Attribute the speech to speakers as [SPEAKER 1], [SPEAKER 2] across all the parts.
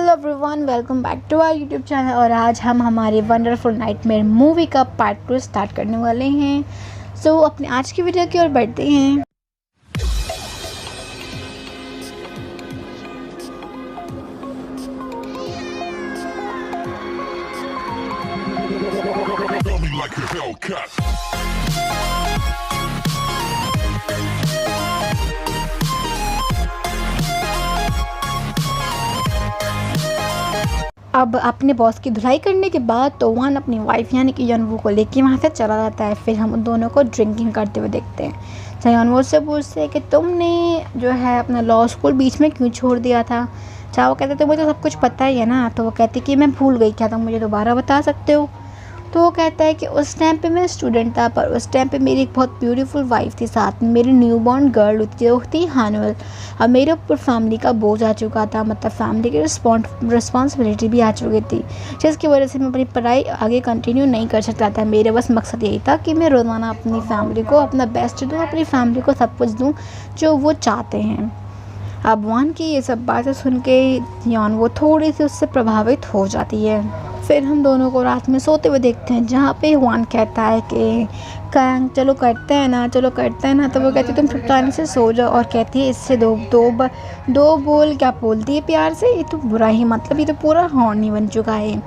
[SPEAKER 1] Hello everyone, welcome back to our YouTube channel. और आज हम हमारी वंडरफुल नाइटमेयर मूवी का पार्ट 2 स्टार्ट करने वाले हैं। अपने आज की वीडियो की ओर बढ़ते हैं। अब अपने बॉस की धुलाई करने के बाद तो वन अपनी वाइफ यानी कि यनवो को लेके वहाँ से चला जाता है। फिर हम उन दोनों को ड्रिंकिंग करते हुए देखते हैं। चाहे यनवो से पूछते हैं कि तुमने जो है अपना लॉ स्कूल बीच में क्यों छोड़ दिया था। चाहे वो कहते तो मुझे सब कुछ पता ही है ना। तो वो कहती कि मैं भूल गई, क्या तुम मुझे दोबारा बता सकते हो। तो वो कहता है कि उस टाइम पे मैं स्टूडेंट था, पर उस टाइम पे मेरी एक बहुत ब्यूटीफुल वाइफ थी, साथ में मेरी न्यू बॉर्न गर्ल जो थी हानुअल। अब मेरे ऊपर फैमिली का बोझ आ चुका था, मतलब फैमिली की रिस्पॉन्सिबिलिटी भी आ चुकी थी, जिसकी वजह से मैं अपनी पढ़ाई आगे कंटिन्यू नहीं कर सकता था। मेरे बस मकसद यही था कि मैं रोज़ाना अपनी फैमिली को अपना बेस्ट दूँ, अपनी फैमिली को सब कुछ दूँ जो वो चाहते हैं। अब वान की ये सब बातें सुन के यनवो थोड़ी सी उससे प्रभावित हो जाती है। फिर हम दोनों को रात में सोते हुए देखते हैं, जहाँ पे वान कहता है कि कैंग चलो करते हैं ना, चलो करते हैं ना। तो वो कहती है तुम चुपचाने से सो जाओ, और कहती है इससे दो बोल क्या बोलती है प्यार से, ये तो बुरा ही, मतलब ये तो पूरा हॉर्नी बन चुका है।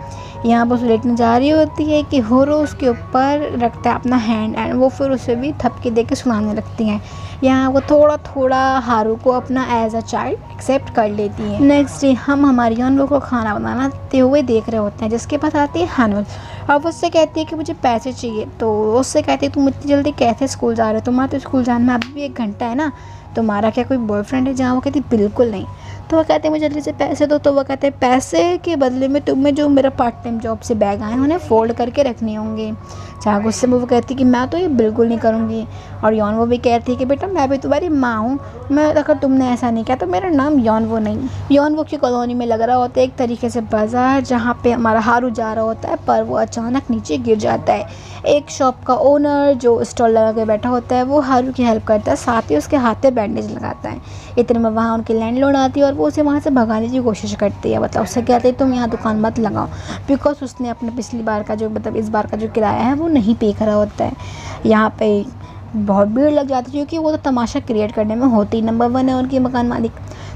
[SPEAKER 1] यहाँ पर लेटने जा रही होती है कि होरो उसके ऊपर रखता है अपना हैंड, एंड वो फिर उसे भी थपकी दे के सुनाने लगती हैं। यहाँ वो थोड़ा थोड़ा हारू को अपना एज अ चाइल्ड एक्सेप्ट कर लेती है। नेक्स्ट डे हम हमारी यनवो को खाना बनाते हुए देख रहे होते हैं, जिसके पास आती है हानुअल। अब उससे कहती है कि मुझे पैसे चाहिए। तो उससे कहती है तुम इतनी जल्दी कैसे स्कूल जा रहे हो, तुम्हारा तो स्कूल जाने में अभी भी 1 घंटा है ना, तुम्हारा क्या कोई बॉयफ्रेंड है। जहाँ वो कहती बिल्कुल नहीं। तो वो कहते हैं मुझे जल्दी से पैसे दो। तो वो कहते हैं पैसे के बदले में तुम्हें जो मेरा पार्ट टाइम जॉब से बैग आए हैं उन्हें फ़ोल्ड करके रखने होंगे। चाहे गुस्से में वो कहती कि मैं तो ये बिल्कुल नहीं करूँगी। और यनवो भी कहती है कि बेटा मैं भी तुम्हारी माँ हूँ, मैं अगर तुमने ऐसा नहीं किया तो मेरा नाम यनवो नहीं। यनवो की कॉलोनी में लग रहा होता है एक तरीके से बाज़ार, जहाँ पे हमारा हारू जा रहा होता है, पर वो अचानक नीचे गिर जाता है। एक शॉप का ओनर जो स्टॉल लगा के बैठा होता है वो हारू की हेल्प करता है, साथ ही उसके हाथ में बैंडेज लगाता है। इतने में वहाँ उनकी लैंडलॉर्ड आती है और वो उसे वहाँ से भगाने की कोशिश करती है। मतलब उससे कहते हैं तुम यहाँ दुकान मत लगाओ, बिकॉज उसने अपने पिछली बार का जो मतलब इस बार का जो किराया है वो नहीं पे करा होता है। यहाँ पे बहुत भीड़ लग जाती है, क्योंकि वो तो तमाशा क्रिएट करने में होती नंबर 1 है उनकी मकान मालिक।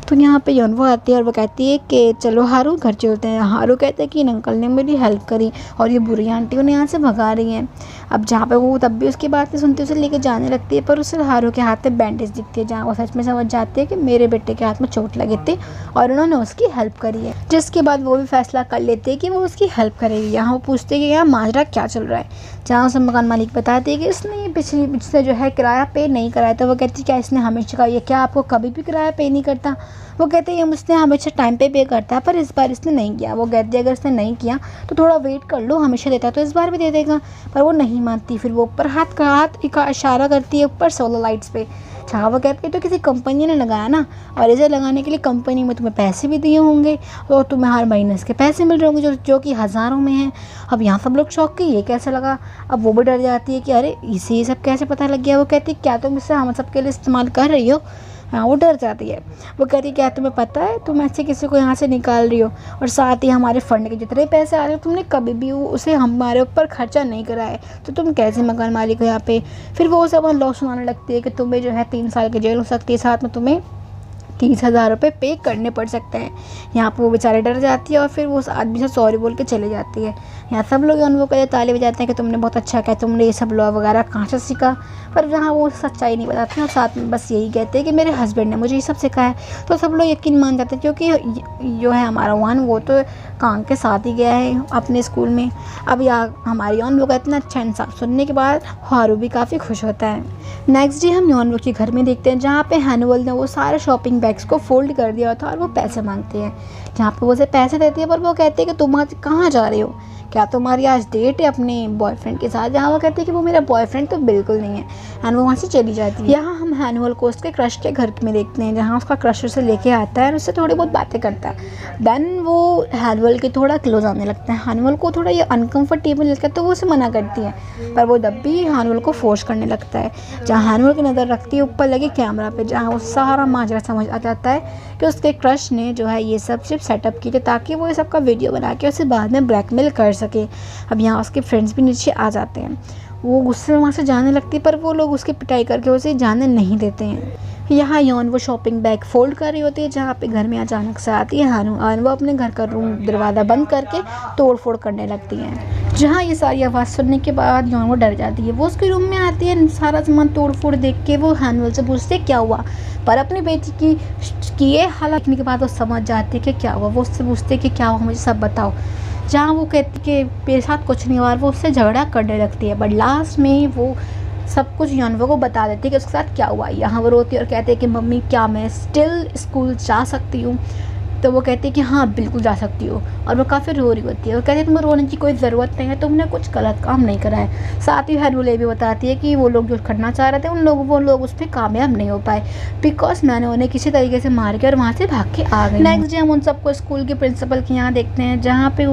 [SPEAKER 1] तो यहाँ पे यनवो आती है और वो कहती है कि चलो हारू घर चलते हैं। हारू कहते हैं कि इन अंकल ने मेरी हेल्प करी और ये बुरी आंटी उन्हें यहाँ से भगा रही हैं। अब जहाँ पे वो तब भी उसकी बात नहीं सुनती, उसे लेके जाने लगती है, पर उसे हारू के हाथ में बैंडेज दिखती है, जहाँ वो सच में समझ जाती है कि मेरे बेटे के हाथ में चोट लगी थी और उन्होंने उसकी हेल्प करी है। जिसके बाद वो भी फैसला कर लेती है कि वो उसकी हेल्प करेगी। यहाँ वो पूछते हैं कि यहाँ माजरा क्या चल रहा है, जहाँ उसे मकान मालिक बताती है कि इसने पिछले जो है किराया पे नहीं कराया। तो वो कहती है क्या इसने हमेशा का, ये क्या आपको कभी भी किराया पे नहीं करता। वो कहते हैं ये मुझसे हमेशा टाइम पे करता है, पर इस बार इसने नहीं किया। वो कहती है अगर इसने नहीं किया तो थोड़ा वेट कर लो, हमेशा देता है तो इस बार भी दे देगा। पर वो नहीं मानती। फिर वो ऊपर हाथ का इशारा करती है ऊपर सोलर लाइट्स पे। अच्छा, वो कहती है तो किसी कंपनी ने लगाया ना, और इसे लगाने के लिए कंपनी में तुम्हें पैसे भी दिए होंगे और तुम्हें हर महीने इसके पैसे मिल रहे होंगे जो कि हज़ारों में हैं। अब यहाँ सब लोग शौक के ये कैसे लगा। अब वो भी डर जाती है कि अरे इसे ये सब कैसे पता लग गया। वो कहती है क्या तुम इसे हम सबके लिए इस्तेमाल कर रही हो। हाँ, वो डर जाती है। वो कहती है क्या तुम्हें पता है तुम ऐसे किसी को यहाँ से निकाल रही हो, और साथ ही हमारे फंड के जितने पैसे आ रहे हो तुमने कभी भी उसे हमारे ऊपर खर्चा नहीं कराया, तो तुम कैसे मकान मालिक हो यहाँ पे। फिर वो सब लॉ सुनाने लगती है कि तुम्हें जो है 3 साल की जेल हो सकती है, साथ में तुम्हें 30,000 रुपये पे करने पड़ सकते हैं। यहाँ पर वो बेचारे डर जाती है और फिर वो उस आदमी से सॉरी बोल के चले जाती है। यहाँ सब लोग उनको कहते ताली बजाते हैं कि तुमने बहुत अच्छा किया, तुमने ये सब लॉ वगैरह कहाँ से सीखा। पर जहाँ वो सच्चाई नहीं बताते हैं और साथ में बस यही कहते हैं कि मेरे हस्बैंड ने मुझे ये सब सिखाया है। तो सब लोग यकीन मान जाते हैं, क्योंकि जो है हमारा वान वो तो कांग के साथ ही गया है अपने स्कूल में। अब यहाँ हमारी यनवो का इतना अच्छा इंसाफ सुनने के बाद हारू भी काफ़ी खुश होता है। नेक्स्ट डे हम यनवो के घर में देखते हैं, जहाँ पे हानुअल ने वो सारे शॉपिंग बैग्स को फोल्ड कर दिया था और वो पैसे मांगते हैं। जहाँ पे वो उसे पैसे देती है, पर वो कहते हैं कि तुम आज कहाँ जा रहे हो। क्या तुम्हारी आज डेट है अपने बॉयफ्रेंड के साथ? जहाँ वो कहती है कि वो मेरा बॉयफ्रेंड तो बिल्कुल नहीं है, एंड वो वहाँ से चली जाती है। यहाँ हम हैनुअल को उसके क्रश के घर में देखते हैं, जहाँ उसका क्रश उसे लेके आता है और उससे थोड़ी बहुत बातें करता है। देन वो हैनुअल के थोड़ा क्लोज आने लगता है। हैनुअल को थोड़ा ये अनकंफर्टेबल लगता है तो वो उसे मना करती है, पर वो तब भी हैनुअल को फोर्स करने लगता है। जहाँ हैनुअल की नज़र रखती है ऊपर लगे कैमरा पे, जहाँ वो सारा माजरा समझ आ जाता है कि उसके क्रश ने जो है ये सब सिर्फ सेटअप की थी ताकि वो ये सब का वीडियो बना के उसे बाद में ब्लैकमेल कर सके। अब यहाँ उसके फ्रेंड्स भी नीचे आ जाते हैं। वो गुस्से में वहाँ से जाने लगती है, पर वो लोग उसकी पिटाई करके उसे जाने नहीं देते हैं। यहाँ यौन वो शॉपिंग बैग फोल्ड कर रही होती है, जहाँ पे घर में अचानक से आती है हानू, और वो अपने घर का रूम दरवाज़ा बंद करके तोड़ फोड़ करने लगती है। जहाँ ये सारी आवाज़ सुनने के बाद यौन वो डर जाती है। वो उसके रूम में आती है, सारा सामान तोड़ फोड़ देख के वो हैनुअल से पूछती है क्या हुआ, पर अपनी बेटी की ये हालत देखने के बाद वो समझ जाती है कि क्या हुआ। वो उससे पूछते कि क्या हुआ, मुझे सब बताओ। जहाँ वो कहती कि मेरे साथ कुछ नहीं हुआ, वो उससे झगड़ा करने लगती है, बट लास्ट में वो सब कुछ यौनवो को बता देती है कि उसके साथ क्या हुआ। यहाँ वो रोती है और कहते हैं कि मम्मी क्या मैं स्टिल स्कूल जा सकती हूँ? तो वो कहती है कि हाँ बिल्कुल जा सकती हो, और वो काफ़ी रो रही होती है। वो कहती है तुम्हें रोने की कोई ज़रूरत नहीं है, तुमने कुछ गलत काम नहीं करा है। साथ ही हैनुअल ये भी बताती है कि वो लोग जो करना चाह रहे थे वो लोग उस पर कामयाब नहीं हो पाए, बिकॉज मैंने उन्हें किसी तरीके से मार के और वहाँ से भाग के आ गई। नेक्स्ट डे हम उन सबको स्कूल के प्रिंसिपल के यहाँ देखते हैं, जहाँ पे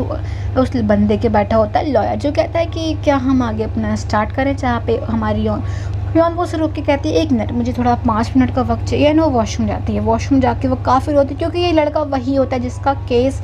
[SPEAKER 1] उस बंदे के बैठा होता है लॉयर, जो कहता है कि क्या हम आगे अपना स्टार्ट करें। जहाँ पे हमारी यौन वो से रोक के कहती है 1 मिनट, मुझे थोड़ा 5 मिनट का वक्त चाहिए। एंड वो वॉशरूम जाती है। वॉशरूम जाके वो काफ़ी रोती है, क्योंकि ये लड़का वही होता है जिसका केस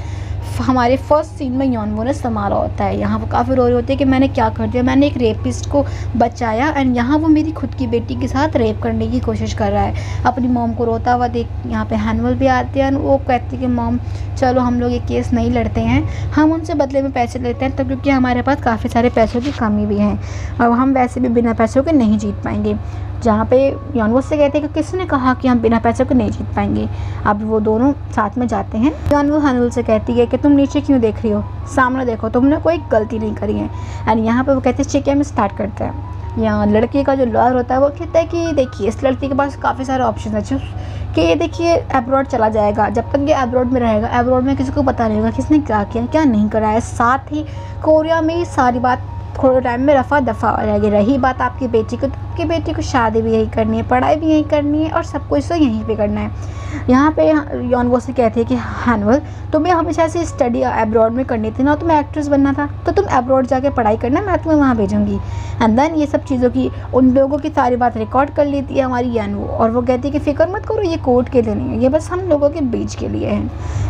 [SPEAKER 1] हमारे फर्स्ट सीन में यौनवो ने संभाला होता है। यहाँ वो काफ़ी रो रही होती है कि मैंने क्या कर दिया, मैंने एक रेपिस्ट को बचाया, एंड यहाँ वो मेरी खुद की बेटी के साथ रेप करने की कोशिश कर रहा है। अपनी मॉम को रोता हुआ देख यहाँ पे हैनुअल भी आते हैं। वो कहती है कि मॉम चलो हम लोग ये केस नहीं लड़ते हैं, हम उनसे बदले में पैसे लेते हैं, तब क्योंकि हमारे पास काफ़ी सारे पैसों की कमी भी है और हम वैसे भी बिना पैसों के नहीं जीत पाएंगे। जहाँ पे यौनवो से कहते हैं कि किसने कहा कि हम बिना पैसों के नहीं जीत पाएंगे। अब वो दोनों साथ में जाते हैं। यौनवो हैनुअल से कहती है कि तुम नीचे क्यों देख रही हो, सामने देखो, तुमने कोई गलती नहीं करी है। एंड यहाँ पे वो कहते हैं ठीक है हम स्टार्ट करते हैं। यहाँ लड़के का जो लॉयर होता है वो कहता है कि देखिए इस लड़की के पास काफ़ी सारे ऑप्शन है कि ये देखिए अब्रॉड चला जाएगा, जब तक ये अब्रॉड में रहेगा अब्रॉड में किसी को पता नहीं होगा किसने क्या किया क्या नहीं करा है। साथ ही कोरिया में सारी बात थोड़े टाइम में रफा दफा हो जाएगी। रही बात आपकी बेटी को, तो आपकी बेटी को शादी भी यही करनी है, पढ़ाई भी यही करनी है और सब कुछ तो यहीं पे करना है। यहाँ पे यौनवो से कहती है कि हैनुअल तुम्हें हमेशा से स्टडी अब्रॉड में करनी थी ना, तुम्हें एक्ट्रेस बनना था तो तुम अब्रॉड जाके पढ़ाई करना, मैं तुम्हें वहाँ भेजूँगी। एंड देन ये सब चीज़ों की उन लोगों की सारी बात रिकॉर्ड कर लेती है हमारी यौनवो, और वो कहती है कि फ़िक्र मत करो, ये कोर्ट के लिए नहीं है, ये बस हम लोगों के बीच के लिए है।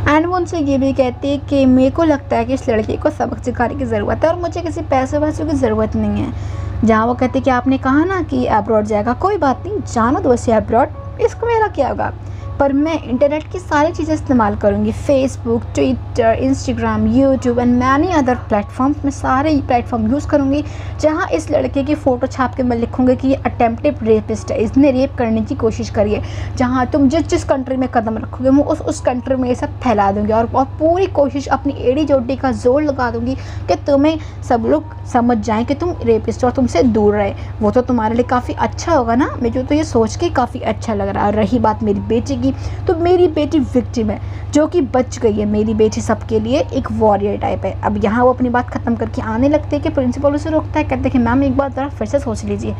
[SPEAKER 1] एंड वो उनसे ये भी कहती है कि मेरे को लगता है कि इस लड़के को सबक सिखाने की ज़रूरत है और मुझे किसी पैसे वैसे की ज़रूरत नहीं है। जहाँ वो कहते कि आपने कहा ना कि अब्रॉड जाएगा, कोई बात नहीं, जानो दो इसे अब्रॉड, इसको मेरा क्या होगा, पर मैं इंटरनेट की सारी चीज़ें इस्तेमाल करूँगी, Facebook, Twitter, Instagram, YouTube and many other platforms. मैं सारे प्लेटफॉर्म यूज़ करूँगी जहाँ इस लड़के की फ़ोटो छाप के मैं लिखूँगी कि ये अटेम्प्टेड रेपिस्ट है, इसने रेप करने की कोशिश करी है। जहाँ तुम जिस कंट्री में कदम रखोगे मैं उस कंट्री में ये सब फैला दूँगी और पूरी कोशिश अपनी एड़ी जोड़ी का जोर लगा दूँगी कि तुम्हें सब लोग समझ जाएँ कि तुम रेपिस्ट और तुमसे दूर रहे। वो तो तुम्हारे लिए काफ़ी अच्छा होगा ना, मुझे तो ये सोच के काफ़ी अच्छा लग रहा है। और रही बात मेरी बेटी की, तो मेरी बेटी विक्टिम है जो कि बच गई है। मेरी बेटी सबके लिए एक वॉरियर टाइप है। अब यहाँ वो अपनी बात ख़त्म करके आने लगते हैं कि प्रिंसिपल उसे रोकता है, कहते हैं कि मैम एक बार ज़रा फिर से सोच लीजिए।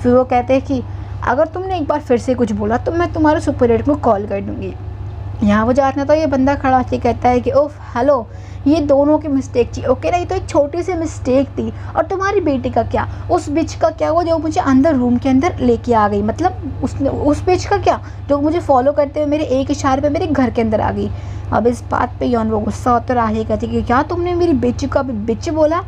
[SPEAKER 1] फिर वो कहते हैं कि अगर तुमने एक बार फिर से कुछ बोला तो मैं तुम्हारे सुपीरियर को कॉल कर दूँगी। यहाँ वो जाते हैं तो ये बंदा खड़ा होकर कहता है कि ओफ हेलो, ये दोनों की मिस्टेक थी, ओके नहीं तो एक छोटी सी मिस्टेक थी, और तुम्हारी बेटी का क्या, उस बिच का क्या हुआ जो मुझे अंदर रूम के अंदर लेके आ गई, मतलब उसने उस बिच का क्या जो मुझे फॉलो करते हुए मेरे एक इशारे पे मेरे घर के अंदर आ गई। अब इस बात पे यौनवो गुस्सा होता रहा है, कहती कि क्या तुमने मेरी बेटी को अभी बिच बोला,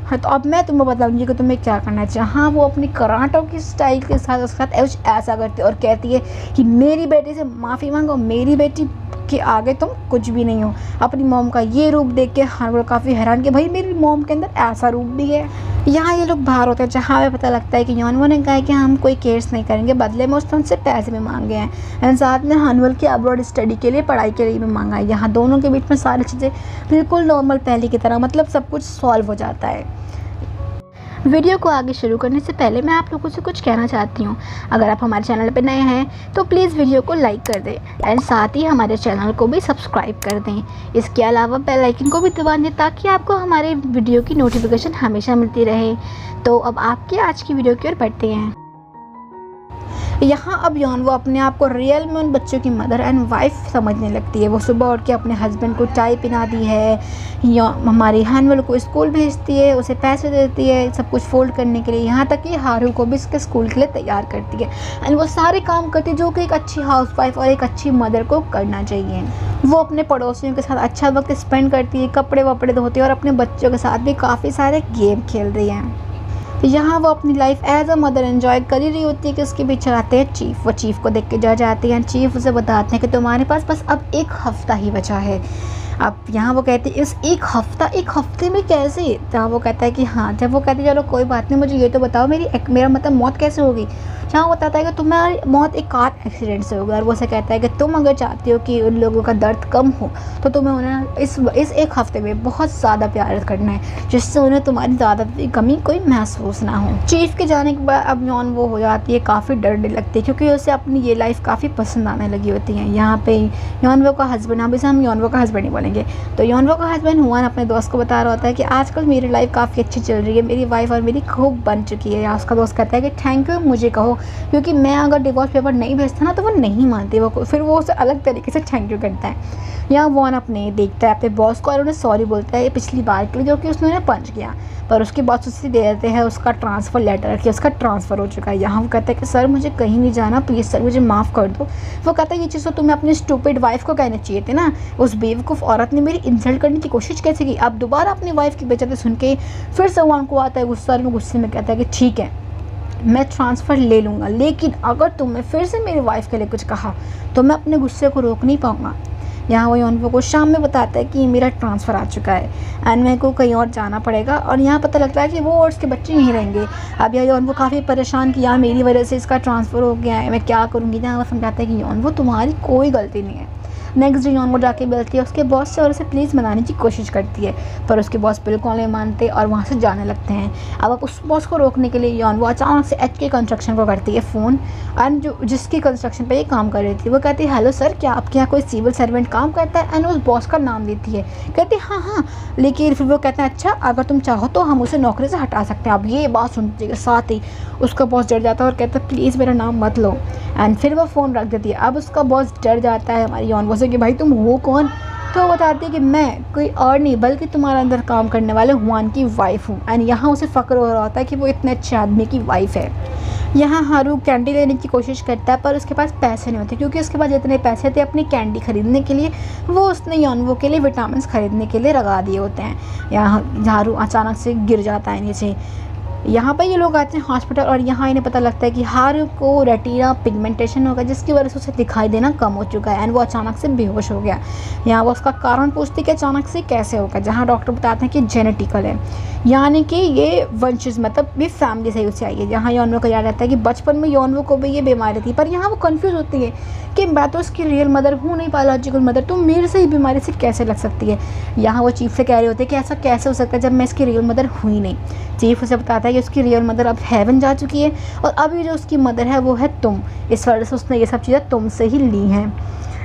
[SPEAKER 1] हाँ तो अब मैं तुम्हें बताऊँगी कि तुम्हें क्या करना चाहिए। हाँ वो अपनी कराटों की स्टाइल के साथ उसके साथ ऐसा करती है और कहती है कि मेरी बेटी से माफ़ी मांगो, मेरी बेटी के आगे तुम कुछ भी नहीं हो। अपनी मॉम का ये रूप देख के हैनुअल काफ़ी हैरान कि भाई मेरी मॉम के अंदर ऐसा रूप भी है। यहाँ ये लोग बाहर होते हैं, जहाँ हमें पता लगता है कि यौनवो ने कहा है कि हम कोई केस नहीं करेंगे, बदले में उसने उनसे पैसे भी मांगे हैं एंड साथ में हैनुअल की अब्रॉड स्टडी के लिए पढ़ाई के लिए भी मांगा है। यहाँ दोनों के बीच में सारी चीज़ें बिल्कुल नॉर्मल पहले की तरह, मतलब सब कुछ सॉल्व हो जाता है। वीडियो को आगे शुरू करने से पहले मैं आप लोगों से कुछ कहना चाहती हूँ। अगर आप हमारे चैनल पर नए हैं तो प्लीज़ वीडियो को लाइक कर दें एंड साथ ही हमारे चैनल को भी सब्सक्राइब कर दें। इसके अलावा बेल आइकन को भी दबा दें ताकि आपको हमारे वीडियो की नोटिफिकेशन हमेशा मिलती रहे। तो अब आपके आज की वीडियो की ओर बढ़ते हैं। यहाँ अब यौन वो अपने आप को रियल में उन बच्चों की मदर एंड वाइफ समझने लगती है। वो सुबह उठ के अपने हस्बैंड को चाय पिलाती है, या हमारी हानवल को स्कूल भेजती है, उसे पैसे देती है सब कुछ फोल्ड करने के लिए, यहाँ तक कि हारू को भी इसके स्कूल के लिए तैयार करती है। एंड वो सारे काम करती है जो कि एक अच्छी हाउसवाइफ और एक अच्छी मदर को करना चाहिए। वो अपने पड़ोसियों के साथ अच्छा वक्त स्पेंड करती है, कपड़े वपड़े धोती है और अपने बच्चों के साथ भी काफ़ी सारे गेम खेल रही है। यहाँ वो अपनी life as a mother enjoy कर ही रही होती है कि उसके पीछे आते हैं चीफ। वो चीफ को देख के जा जाती हैं। चीफ उसे बताते हैं कि तुम्हारे पास बस अब 1 हफ़्ता ही बचा है। अब यहाँ वो कहती है इस 1 हफ्ते में कैसे? जहाँ वो कहता है कि हाँ, जब वो कहती है चलो कोई बात नहीं, मुझे ये तो बताओ मेरा मतलब मौत कैसे होगी? जहाँ वो बताता है कि तुम्हारी मौत एक कार एक्सीडेंट से होगी। और वो से कहता है कि तुम अगर चाहती हो कि उन लोगों का दर्द कम हो तो तुम्हें उन्हें इस 1 हफ्ते में बहुत ज़्यादा प्यार करना है, जिससे उन्हें तुम्हारी ज़्यादा कमी कोई महसूस ना हो। चीफ के जाने के बाद अब यौन वो हो जाती है काफ़ी डरने लगती है, क्योंकि उसे अपनी ये लाइफ काफ़ी पसंद आने लगी होती है। यहाँ पे यौनवो का हस्बैंड, अब इसे हम यौनवो का हस्बैंड ही बोलेंगे, तो यौनवो का हस्बैंड हुआन अपने दोस्त को बता रहा होता है कि आजकल मेरी लाइफ काफ़ी अच्छी चल रही है, मेरी वाइफ और मेरी खूब बन चुकी है। या उसका दोस्त कहता है कि थैंक यू मुझे कहो, क्योंकि मैं अगर डिवोर्स पेपर नहीं भेजता ना तो वो नहीं मानती, फिर वो उसे अलग तरीके से थैंक यू करता है। यहाँ वॉन अपने देखता है अपने बॉस को और उन्हें सॉरी बोलता है पिछली बार के लिए जो कि उसने उन्हें पंच किया, पर उसके बॉस उसे दे देते हैं उसका ट्रांसफ़र लेटर कि उसका ट्रांसफ़र हो चुका है। यहाँ वो कहता है कि सर मुझे कहीं नहीं जाना, प्लीज़ सर मुझे माफ़ कर दो। वो कहता है ये चीज़ तो तुम्हें अपनी स्टूपिड वाइफ को कहना चाहिए थे ना, उस बेवकूफ़ औरत ने मेरी इंसल्ट करने की कोशिश कैसे की? अब दोबारा अपनी वाइफ की बेइज्जती सुन के फिर से वॉन को आता है गुस्सा, और गुस्से में कहता है कि ठीक है मैं ट्रांसफ़र ले लूँगा, लेकिन अगर तुमने फिर से मेरी वाइफ के लिए कुछ कहा तो मैं अपने गुस्से को रोक नहीं पाऊँगा। यहाँ वो यौनवो को शाम में बताता है कि मेरा ट्रांसफ़र आ चुका है एंड मेरे को कहीं और जाना पड़ेगा। और यहाँ पता लगता है कि वो और उसके बच्चे यहीं रहेंगे। अब यह यौनवो काफ़ी परेशान कि यार मेरी वजह से इसका ट्रांसफ़र हो गया है, मैं क्या करूँगी। यहाँ वो समझाता है कि यौनवो तुम्हारी कोई गलती नहीं है। नेक्स्ट डे यौनवो जाके मिलती है उसके बॉस से और उसे प्लीज़ मनाने की कोशिश करती है, पर उसके बॉस बिल्कुल नहीं मानते और वहाँ से जाने लगते हैं। अब उस बॉस को रोकने के लिए यौनवो अचानक से HK कंस्ट्रक्शन को करती है फ़ोन, एंड जो जिसकी कंस्ट्रक्शन पे ये काम कर रही थी वो कहती है हेलो सर, क्या आपके यहाँ कोई सिविल सर्वेंट काम करता है? एंड उस बॉस का नाम देती है, कहती है हाँ, लेकिन फिर वो कहते हैं अच्छा अगर तुम चाहो तो हम उसे नौकरी से हटा सकते हैं। अब ये बात सुनते के साथ ही उसका बॉस डर जाता है और कहता है प्लीज़ मेरा नाम मत लो, एंड फिर वो फ़ोन रख देती है। अब उसका बॉस डर जाता है हमारी यौनवो से कि भाई तुम हो कौन? तो वो बताती है कि मैं कोई और नहीं बल्कि तुम्हारे अंदर काम करने वाले हुआन की वाइफ हूँ। एंड यहाँ उसे फ़ख्र हो रहा होता है कि वो इतने अच्छे आदमी की वाइफ है। यहाँ हारू कैंडी लेने की कोशिश करता है पर उसके पास पैसे नहीं होते, क्योंकि उसके पास जितने पैसे थे अपनी कैंडी खरीदने के लिए वो उसने यौनवो के लिए विटामिन खरीदने के लिए लगा दिए होते हैं। यहाँ हारू अचानक से गिर जाता है नीचे। यहाँ पर ये लोग आते हैं हॉस्पिटल और यहाँ इन्हें पता लगता है कि हारू को रेटिना पिगमेंटेशन होगा, जिसकी वजह से उसे दिखाई देना कम हो चुका है एंड वो अचानक से बेहोश हो गया। यहाँ वो उसका कारण पूछती कि अचानक से कैसे होगा, जहाँ डॉक्टर बताते हैं कि जेनेटिकल है, यानी कि ये वंशज मतलब ये फैमिली से उसे आई है। यहाँ यौनवो को याद रहता है कि बचपन में यौनवो को भी ये बीमारी थी, पर यहाँ वो कंफ्यूज होती है कि मैं तो उसकी रियल मदर हूँ नहीं, बायोलॉजिकल मदर, तो मेरे से ही बीमारी से कैसे लग सकती है। यहाँ वो चीफ से कह रहे होते हैं कि ऐसा कैसे हो सकता है जब मैं इसकी रियल मदर हुई नहीं। चीफ उसे बताता है कि उसकी रियल मदर अब हेवन जा चुकी है और अभी जो उसकी मदर है वो है तुम, इस वजह से उसने ये सब चीज़ें तुमसे ही ली हैं।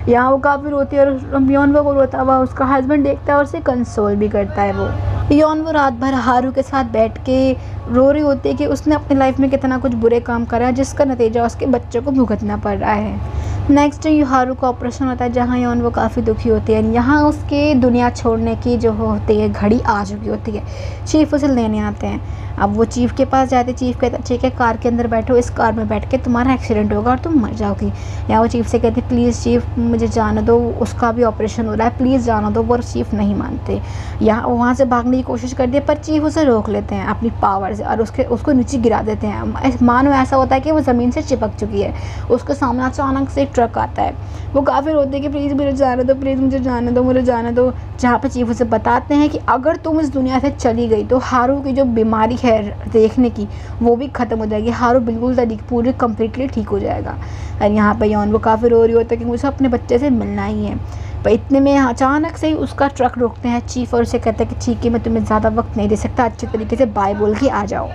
[SPEAKER 1] यहाँ वो काफ़ी रोती है और यौनवो को रोता हुआ उसका हस्बैंड देखता है और उसे कंसोल भी करता है। वो यौनवो रात भर हारू के साथ बैठ के रो रही होती है कि उसने अपनी लाइफ में कितना कुछ बुरे काम करा है जिसका नतीजा उसके बच्चों को भुगतना पड़ रहा है। नेक्स्ट डे हारू का ऑपरेशन होता है, जहाँ यौनवो काफ़ी दुखी होती है। यहाँ उसके दुनिया छोड़ने की जो होती है घड़ी आ चुकी होती है। चीफ उसे लेने आते हैं। अब वो चीफ के पास जाते, चीफ कहता है ठीक है कार के अंदर बैठो, इस कार में बैठ के तुम्हारा एक्सीडेंट होगा और तुम मर जाओगी। या वो चीफ से कहती प्लीज़ चीफ मुझे जाने दो, उसका भी ऑपरेशन हो रहा है, प्लीज़ जाने दो, पर चीफ नहीं मानते। यहाँ वहाँ से भागने की कोशिश करती है पर चीफ उसे रोक लेते हैं अपनी पावर से और उसको नीचे गिरा देते हैं। मानो ऐसा होता है कि वो ज़मीन से चिपक चुकी है। उसके सामने अचानक से एक ट्रक आता है। वो काफ़ी रोते हैं कि प्लीज़ मुझे जाने दो, प्लीज़ मुझे जाने दो, मुझे जाने दो। जहाँ पे चीफ उसे बताते हैं कि अगर तुम इस दुनिया से चली गई तो हारू की जो बीमारी है देखने की वो भी ख़त्म हो जाएगी, हारू बिल्कुल पूरी कम्प्लीटली ठीक हो जाएगा। और यहाँ पे यौनवो काफ़ी रो रही होता है कि मुझे अपने बच्चे से मिलना ही है। पर इतने में अचानक से ही उसका ट्रक रोकते हैं चीफ और उसे कहते हैं कि ठीक है मैं तुम्हें ज़्यादा वक्त नहीं दे सकता, अच्छे तरीके से बाय बोल के आ जाओ।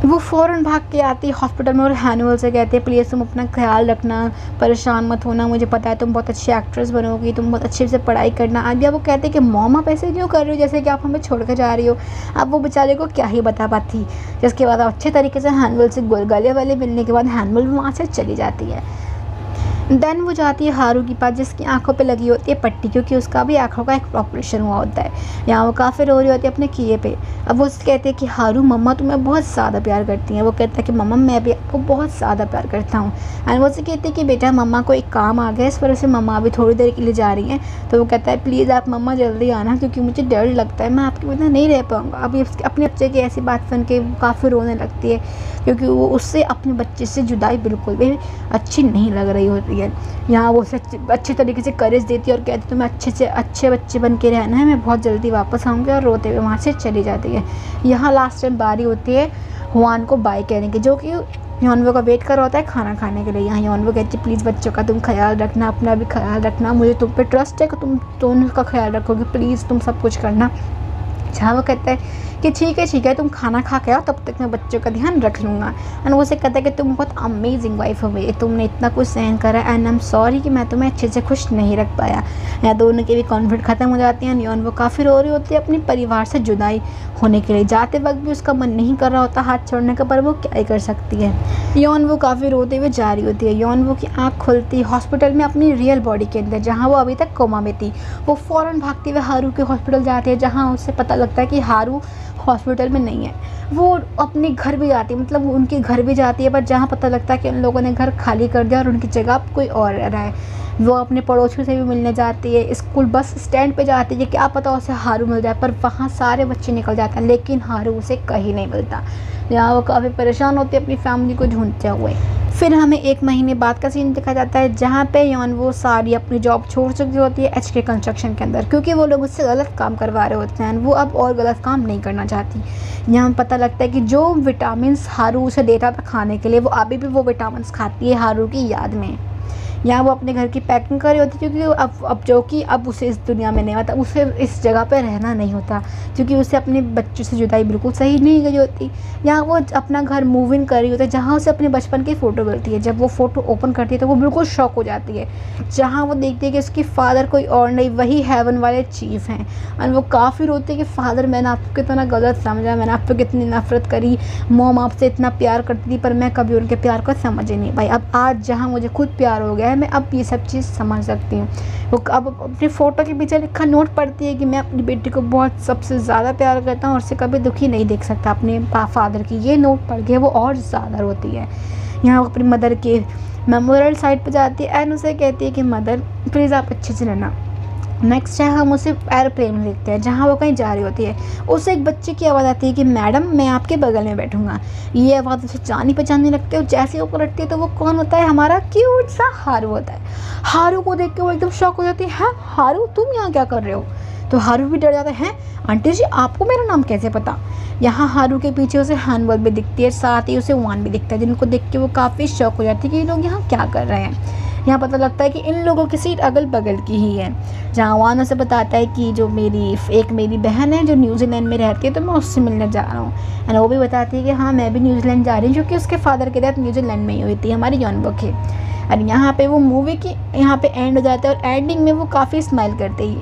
[SPEAKER 1] वो फ़ौरन भाग के आती है हॉस्पिटल में और हैनुअल से कहती है प्लीज़ तुम अपना ख़्याल रखना, परेशान मत होना, मुझे पता है तुम बहुत अच्छी एक्ट्रेस बनोगी, तुम बहुत अच्छे से पढ़ाई करना। अब वो कहते हैं कि मॉम आप ऐसे क्यों कर रही हो जैसे कि आप हमें छोड़ कर जा रही हो। अब वो बेचारे को क्या ही बता पाती। जिसके बाद अच्छे तरीके से हैनुअल से गले वाले मिलने के बाद हैनुअल वहाँ से चली जाती है। देन वो जाती है हारू के पास जिसकी आंखों पे लगी होती है पट्टी, क्योंकि उसका भी आंखों का एक ऑपरेशन हुआ होता है। यहाँ वो काफ़ी रो रही होती है अपने किए पे। अब वो उससे कहते हैं कि हारू मम्मा तुम्हें बहुत ज़्यादा प्यार करती हैं। वो कहता है कि मम्मा मैं भी आपको बहुत ज़्यादा प्यार करता हूँ। एंड वो उससे कहती है कि बेटा मम्मा को एक काम आ गया, इस वजह से मम्मा अभी थोड़ी देर के लिए जा रही हैं। तो वो कहता है प्लीज़ आप मम्मा जल्दी आना, क्योंकि मुझे डर लगता है मैं आपके बिना नहीं रह पाऊँगा। अभी अपने बच्चे की ऐसी बात सुन के वो काफ़ी रोने लगती है, क्योंकि वो उससे अपने बच्चे से जुदाई बिल्कुल भी अच्छी नहीं लग रही होती है। यहाँ वो उसे अच्छे तरीके से करेज देती है और कहती है तुम्हें अच्छे से अच्छे बच्चे बन के रहना है, मैं बहुत जल्दी वापस आऊँगी, और रोते हुए वहाँ से चली जाती है। यहाँ लास्ट टाइम बारी होती है हुआन को बाय कहने की, जो कि योनवो का वेट कर रहा होता है खाना खाने के लिए। यहाँ योनवो कहती है प्लीज़ बच्चों का तुम ख्याल रखना, अपना भी ख्याल रखना, मुझे तुम पे ट्रस्ट है कि तुम दोनों का ख्याल रखोगे, प्लीज़ तुम सब कुछ करना। जहाँ वो कहता है कि ठीक है तुम खाना खा के आओ, तब तक मैं बच्चों का ध्यान रख लूँगा। एंड वो उसे कहता है कि तुम बहुत अमेजिंग वाइफ हो गई, तुमने इतना कुछ सहन करा, एंड आई एम सॉरी कि मैं तुम्हें अच्छे से खुश नहीं रख पाया। यहाँ दोनों के भी कॉन्फ्लिक्ट खत्म हो जाती हैं। योन वो काफ़ी रो रही होती है अपने परिवार से जुदाई होने के लिए। जाते वक्त भी उसका मन नहीं कर रहा होता हाथ छोड़ने का, पर वो क्या ही कर सकती है। योन वो काफ़ी रोते हुए जा रही होती है। योन वो की आँख खुलती हॉस्पिटल में अपनी रियल बॉडी के अंदर, जहाँ वो अभी तक कोमा में थी। वो फ़ौरन भागते हुए हारू के हॉस्पिटल जाते हैं, जहाँ उसे पता लगता है कि हारू हॉस्पिटल में नहीं है। वो अपने घर भी जाती है, मतलब उनके घर भी जाती है, पर जहाँ पता लगता है कि उन लोगों ने घर खाली कर दिया और उनकी जगह अब कोई और रह रहा है। वो अपने पड़ोसियों से भी मिलने जाती है, स्कूल बस स्टैंड पे जाती है, क्या पता उसे हारू मिल जाए, पर वहाँ सारे बच्चे निकल जाते हैं, लेकिन हारू उसे कहीं नहीं मिलता। यहाँ वो काफ़ी परेशान होती है अपनी फैमिली को ढूंढते हुए। फिर हमें 1 महीने बाद का सीन दिखाया जाता है, जहाँ पे योनवो सारी अपनी जॉब छोड़ चुकी होती है HK कंस्ट्रक्शन के अंदर, क्योंकि वो लोग उससे गलत काम करवा रहे होते हैं। वो अब और गलत काम नहीं करना चाहती। यहाँ पता लगता है कि जो विटामिन हारू उसे देता था खाने के लिए, वो अभी भी वो विटामिन खाती है हारू की याद में। यहाँ वो अपने घर की पैकिंग कर रही होती है, क्योंकि अब उसे इस दुनिया में नहीं आता, उसे इस जगह पे रहना नहीं होता, क्योंकि उसे अपने बच्चों से जुदाई बिल्कुल सही नहीं गई होती। यहाँ वो अपना घर मूव इन कर रही होती है, जहाँ उसे अपने बचपन की फ़ोटो मिलती है। जब वो फ़ोटो ओपन करती है तो वो बिल्कुल शॉक हो जाती है, जहाँ वो देखती है कि उसकी फ़ादर कोई और नहीं, वही हेवन वाले चीफ़ हैं। और वो काफ़ी रोती है कि फ़ादर मैंने आपको कितना गलत समझा, मैंने आप पे कितनी नफ़रत करी, मॉम आपसे इतना प्यार करती थी, पर मैं कभी उनके प्यार को समझ ही नहीं पाई। अब आज जहाँ मुझे खुद प्यार हो गया, मैं अब ये सब चीज़ समझ सकती हूँ। वो अब अपनी फ़ोटो के पीछे लिखा नोट पढ़ती है कि मैं अपनी बेटी को बहुत सबसे ज़्यादा प्यार करता हूँ और उसे कभी दुखी नहीं देख सकता अपने फादर की। ये नोट पढ़ के वो और ज़्यादा रोती है। यहाँ वो अपनी मदर के मेमोरियल साइट पर जाती है एंड उसे कहती है कि मदर प्लीज़ आप अच्छे से रहना। नेक्स्ट है हम उसे एयरप्लेन में देखते हैं, जहाँ वो कहीं जा रही होती है। उसे एक बच्चे की आवाज़ आती है कि मैडम मैं आपके बगल में बैठूंगा। ये आवाज़ उसे जानी पहचानने लगती है और जैसे वो पलटती है तो वो कौन होता है, हमारा क्यूट सा हारू होता है। हारू को देख के वो एकदम शॉक हो जाती है, हाँ हारू तुम यहाँ क्या कर रहे हो। तो हारू भी डर जाता है, आंटी जी आपको मेरा नाम कैसे पता। यहाँ हारू के पीछे उसे हैनवल भी दिखती है, साथ ही उसे वान भी दिखता है, जिनको देख के वो काफ़ी शॉक हो जाती है कि ये लोग यहाँ क्या कर रहे हैं। यहाँ पता लगता है कि इन लोगों की सीट अगल बगल की ही है। जहाँ वान उसे बताता है कि जो मेरी बहन है जो न्यूजीलैंड में रहती है, तो मैं उससे मिलने जा रहा हूँ। एंड वो भी बताती है कि हाँ मैं भी न्यूजीलैंड जा रही हूँ, क्योंकि उसके फादर की डेथ न्यूजीलैंड में ही हुई थी हमारी योनवो की। और यहाँ पे वो मूवी की यहाँ पे एंड हो जाता है और एंडिंग में वो काफ़ी स्माइल करते ही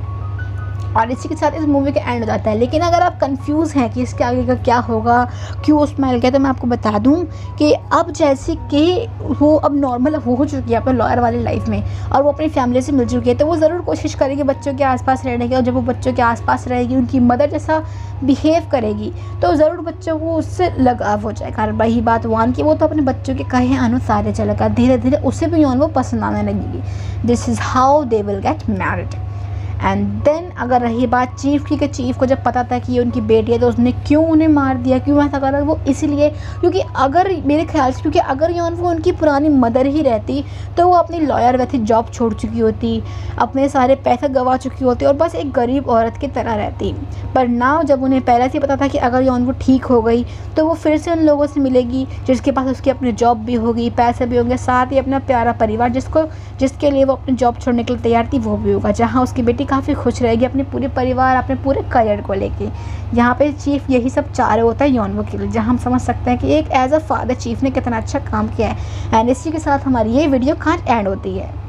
[SPEAKER 1] और इसी के साथ इस मूवी का एंड हो जाता है। लेकिन अगर आप कंफ्यूज हैं कि इसके आगे का क्या होगा, क्यों स्माइल किया, तो मैं आपको बता दूं कि अब जैसे कि वो अब नॉर्मल हो चुकी है अपने लॉयर वाली लाइफ में और वो अपनी फैमिली से मिल चुकी है, तो वो ज़रूर कोशिश करेगी बच्चों के आसपास रहने की। और जब वो बच्चों के आसपास रहेगी, उनकी मदर जैसा बिहेव करेगी, तो ज़रूर बच्चों को उससे लगाव हो जाएगा। और वही बात वान की, वो तो अपने बच्चों के कहे अनुसार ही चलेगा, धीरे धीरे उसे भी वो पसंद आने लगेगी। This is how they will get married. And then अगर रही बात चीफ़ की, कि चीफ़ को जब पता था कि ये उनकी बेटी है, तो उसने क्यों उन्हें मार दिया, क्यों ऐसा करा, वो इसलिए क्योंकि अगर मेरे ख्याल से, क्योंकि अगर वो उनकी पुरानी मदर ही रहती, तो वो अपनी लॉयर वैसे जॉब छोड़ चुकी होती, अपने सारे पैसे गंवा चुकी होती और बस एक गरीब औरत की तरह रहती। पर नाउ जब उन्हें पहले से पता था कि अगर वो ठीक हो गई, तो वो फिर से उन लोगों से मिलेगी जिसके पास उसकी अपनी जॉब भी होगी, पैसे भी होंगे, साथ ही अपना प्यारा परिवार जिसके लिए वो अपनी जॉब छोड़ने के लिए तैयार थी वो भी होगा, जहाँ उसकी बेटी काफ़ी खुश रहेगी अपने पूरे परिवार, अपने पूरे करियर को लेके। यहाँ पे चीफ़ यही सब चाह रहे होता है यॉनवो के लिए, जहाँ हम समझ सकते हैं कि एक एज़ अ फादर चीफ़ ने कितना अच्छा काम किया है। एंड इसी के साथ हमारी ये वीडियो कहाँ एंड होती है।